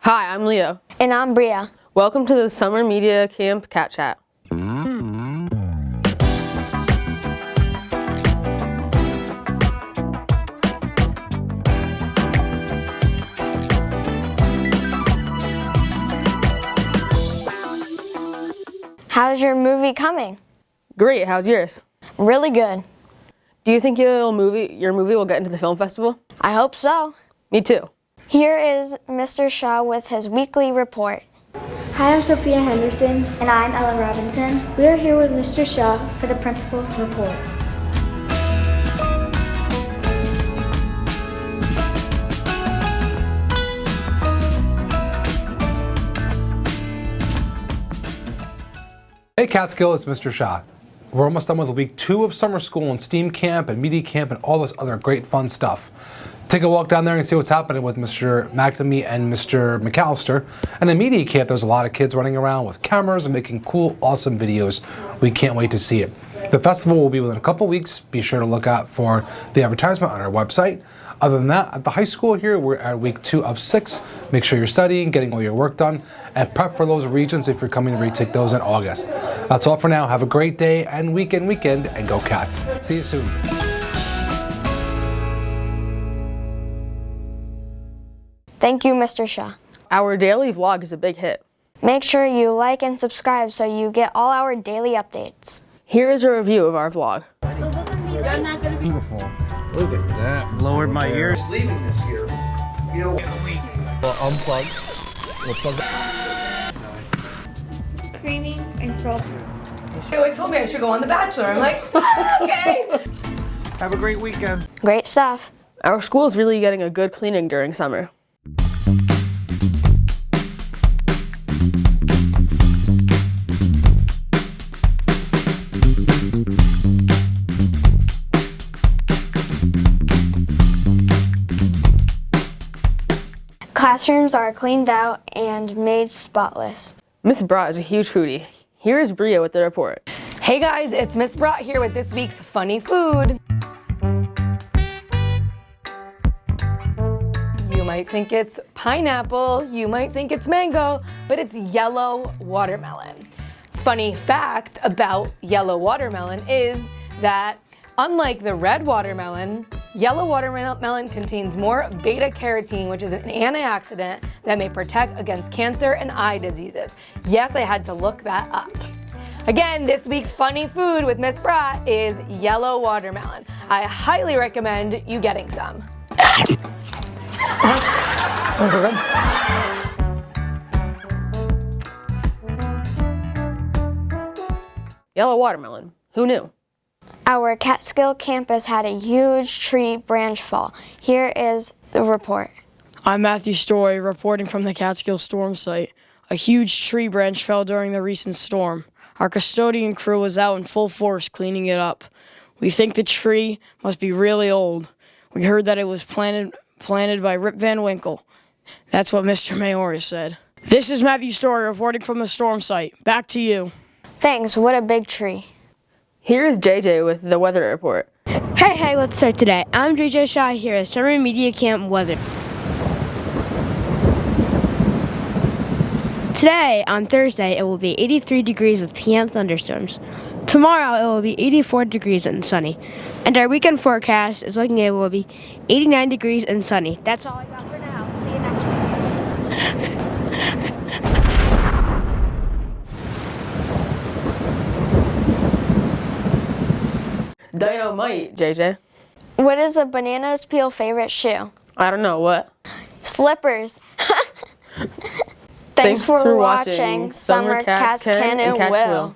Hi, I'm Leo. And I'm Bria. Welcome to the Summer Media Camp Cat Chat. How's your movie coming? Great, how's yours? Really good. Do you think your movie will get into the film festival? I hope so. Me too. Here is Mr. Shah with his weekly report. Hi, I'm Sophia Henderson. And I'm Ella Robinson. We are here with Mr. Shah for the principal's report. Hey Catskill, it's Mr. Shah. We're almost done with week 2 of summer school and STEAM camp and media camp and all this other great fun stuff. Take a walk down there and see what's happening with Mr. McNamee and Mr. McAllister. And in media camp, there's a lot of kids running around with cameras and making cool, awesome videos. We can't wait to see it. The festival will be within a couple weeks. Be sure to look out for the advertisement on our website. Other than that, at the high school here, we're at week 2 of 6. Make sure you're studying, getting all your work done, and prep for those regions if you're coming to retake those in August. That's all for now. Have a great day and weekend, and go Cats. See you soon. Thank you, Mr. Shah. Our daily vlog is a big hit. Make sure you like and subscribe so you get all our daily updates. Here is a review of our vlog. Beautiful. Look at that. Lowered my ears. Leaving this year, you know. We'll unplug. We'll plug it. Creamy and frothy. They always told me I should go on The Bachelor. I'm like, okay. Have a great weekend. Great stuff. Our school is really getting a good cleaning during summer. Classrooms are cleaned out and made spotless. Miss Bradt is a huge foodie. Here is Bria with the report. Hey guys, it's Miss Bradt here with this week's funny food. You might think it's pineapple, you might think it's mango, but it's yellow watermelon. Funny fact about yellow watermelon is that unlike the red watermelon, yellow watermelon contains more beta-carotene, which is an antioxidant that may protect against cancer and eye diseases. Yes, I had to look that up. Again, this week's funny food with Miss Bradt is yellow watermelon. I highly recommend you getting some. Yellow watermelon. Who knew? Our Catskill campus had a huge tree branch fall. Here is the report. I'm Matthew Story, reporting from the Catskill storm site. A huge tree branch fell during the recent storm. Our custodian crew was out in full force cleaning it up. We think the tree must be really old. We heard that it was planted by Rip Van Winkle. That's what Mr. Mayor said. This is Matthew Story reporting from the storm site. Back to you. Thanks, what a big tree. Here is JJ with the weather report. Hey, let's start today. I'm JJ Shah here at Summer Media Camp weather. Today, on Thursday, it will be 83 degrees with PM thunderstorms. Tomorrow, it will be 84 degrees and sunny. And our weekend forecast is looking at it will be 89 degrees and sunny. That's all I got for now. See you next week. Dynamite, JJ. What is a Bananas Peel favorite shoe? I don't know, what? Slippers. Thanks for watching Summer Cats Can and Will.